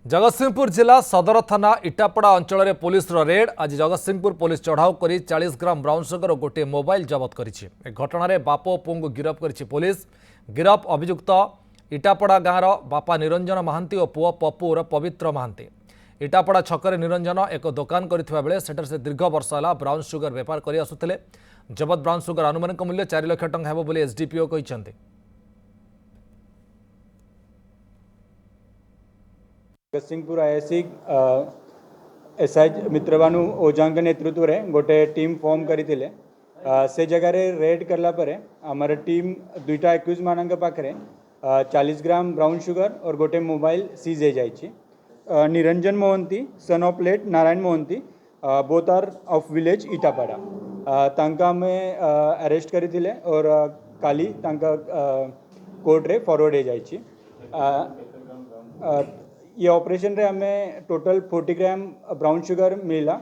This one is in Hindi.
जगतसिंहपुर जिला सदर थाना इटापड़ा अंचल में पुलिस रेड। आज जगतसिंहपुर पुलिस चढ़ाऊ कर 40 ग्राम ब्राउन सुगर और गोटे मोबाइल जबत कर घटन में बाप और पुओं को गिरफ कर पुलिस। गिरफ अभियुक्त इटापड़ा गाँवर बापा निरंजन महांती और पुओ पप्पू पवित्र महांती। इटापड़ा छकरे निरंजन एक दुकान करथिबा बेले सेटर से दीर्घ वर्ष है ब्राउन सुगर बेपार कर आसुथिले। जबत ब्राउन सुगर अनुमानिक मूल्य 4 लाख टंका हेबो बोली एसडीपीओ कहते। जगतसिंहपुर आईएससी एसआई मित्रबानु ओझांक नेतृत्व रे गोटे टीम फॉर्म करथिले। से जगह रे रेड करला परे हमारे टीम दुईटा एक्यूज मानक पाखरे 40 ग्राम ब्राउन शुगर और गोटे मोबाइल सीज हो जाइए। Niranjan Mohanty son of late Narayan Mohanty both are of village Itapada Tanka में अरेस्ट करथिले और काली तांका कोर्ट रे फॉरवर्ड हो जाइए। ये ऑपरेशन रे हमें टोटल 40 ग्राम ब्राउन शुगर मिला।